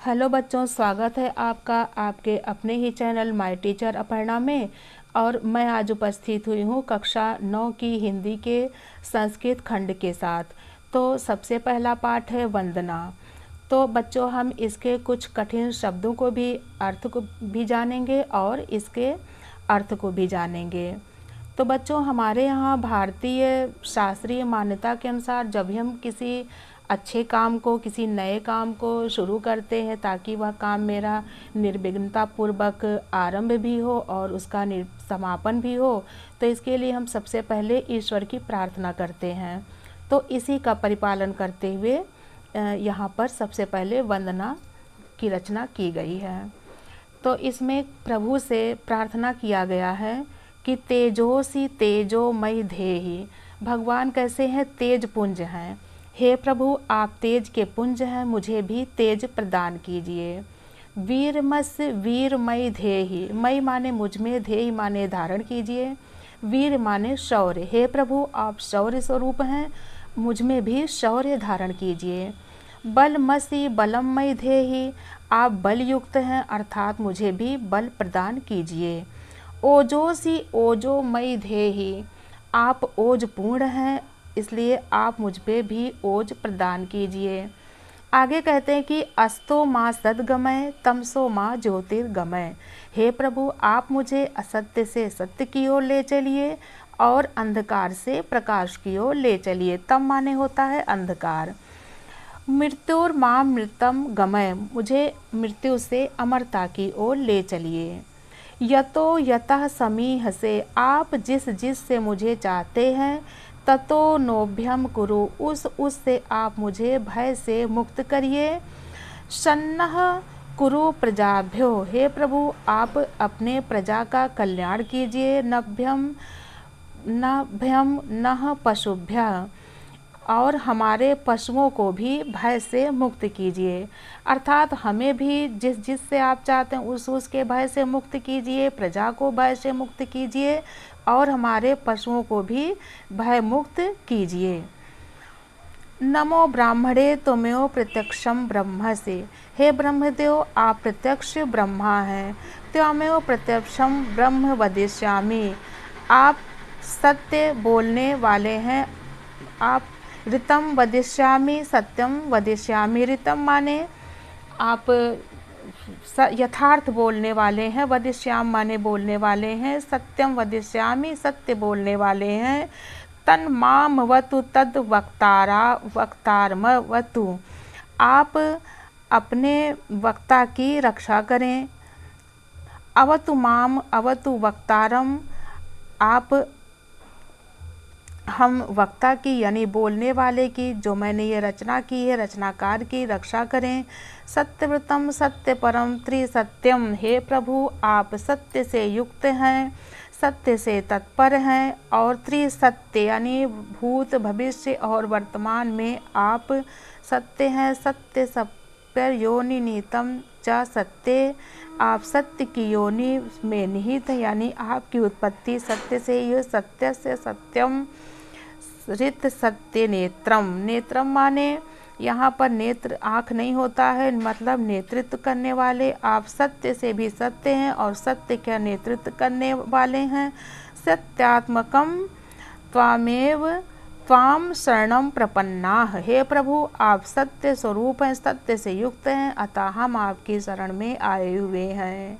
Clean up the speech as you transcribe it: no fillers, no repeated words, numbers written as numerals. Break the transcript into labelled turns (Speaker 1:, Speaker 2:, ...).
Speaker 1: Hello बच्चों, स्वागत है आपका आपके अपने ही चैनल माय टीचर अपर्णा में। और मैं आज उपस्थित हुई हूँ कक्षा 9 की हिंदी के संस्कृत खंड के साथ। तो सबसे पहला पाठ है वंदना। तो बच्चों, हम इसके कुछ कठिन शब्दों को भी अर्थ को भी जानेंगे और इसके अर्थ को भी जानेंगे। तो बच्चों, हमारे यहाँ भारतीय शास्त्रीय मान्यता के अनुसार जब भी हम किसी अच्छे काम को, किसी नए काम को शुरू करते हैं ताकि वह काम मेरा निर्विघ्नता पूर्वक आरंभ भी हो और उसका समापन भी हो, तो इसके लिए हम सबसे पहले ईश्वर की प्रार्थना करते हैं। तो इसी का परिपालन करते हुए यहाँ पर सबसे पहले वंदना की रचना की गई है। तो इसमें प्रभु से प्रार्थना किया गया है कि तेजोसी तेजोमयि धेहि। भगवान कैसे हैं? तेज पुंज हैं। हे प्रभु, आप तेज के पुंज हैं, मुझे भी तेज प्रदान कीजिए। वीरमस्य वीरमयि धेहि। मयि माने मुझ में, धेहि माने धारण कीजिए, वीर माने शौर्य। हे प्रभु, आप शौर्य स्वरूप हैं, मुझ में भी शौर्य धारण कीजिए। बलमसि बलमयि धेहि। आप बल युक्त हैं, अर्थात मुझे भी बल प्रदान कीजिए। ओजोसी ओजोमयि धेहि। आप ओज पूर्ण हैं, इसलिए आप मुझ पे भी ओज प्रदान कीजिए। आगे कहते हैं कि अस्तो माँ सद्गमय तमसो माँ ज्योतिर्गमय। हे प्रभु, आप मुझे असत्य से सत्य की ओर ले चलिए और अंधकार से प्रकाश की ओर ले चलिए। तम माने होता है अंधकार। मृत्युर माँ मृतम गमय। मुझे मृत्यु से अमरता की ओर ले चलिए। यतो यतः समीह से। आप जिस जिस से मुझे चाहते हैं, ततो नोभ्यम कुरु। उस से आप मुझे भय से मुक्त करिए। सन्नः कुरु प्रजाभ्यो। हे प्रभु, आप अपने प्रजा का कल्याण कीजिए। नभ्यम नः पशुभ्यः। और हमारे पशुओं को भी भय से मुक्त कीजिए। अर्थात हमें भी जिस जिस से आप चाहते हैं उस के भय से मुक्त कीजिए, प्रजा को भय से मुक्त कीजिए और हमारे पशुओं को भी भय मुक्त कीजिए। नमो ब्राह्मणे त्वमेव प्रत्यक्षम ब्रह्म से। हे ब्रह्मदेव, आप प्रत्यक्ष ब्रह्मा हैं। त्वमेव प्रत्यक्षम ब्रह्म वदिष्यामि। आप सत्य बोलने वाले हैं। आप ऋतम वदिष्यामि सत्यम वदिष्यामि। ऋतम माने आप यथार्थ बोलने वाले हैं, वदिष्याम माने बोलने वाले हैं, सत्यम वदिष्यामि सत्य बोलने वाले हैं। तन माम वतु तद वक्तारमवतु। आप अपने वक्ता की रक्षा करें। अवतु माम अवतु वक्तारम। आप हम वक्ता की यानी बोलने वाले की, जो मैंने ये रचना की है, रचनाकार की रक्षा करें। सत्यव्रतम सत्य परम त्रिसत्यम। हे प्रभु, आप सत्य से युक्त हैं, सत्य से तत्पर हैं और त्रिसत्य यानी भूत भविष्य और वर्तमान में आप सत्य हैं। सत्य सत्य योनि निहितम च सत्य। आप सत्य की योनि में निहित है, यानी आपकी उत्पत्ति सत्य से ही। सत्य से सत्यम ऋत सत्य नेत्रम। नेत्रम माने यहाँ पर नेत्र आँख नहीं होता है, मतलब नेतृत्व करने वाले। आप सत्य से भी सत्य हैं और सत्य का नेतृत्व करने वाले हैं। सत्यात्मकम त्वामेव त्वाम शरणम प्रपन्नाः। हे प्रभु, आप सत्य स्वरूप हैं, सत्य से युक्त हैं, अतः हम आपकी शरण में आए हुए हैं।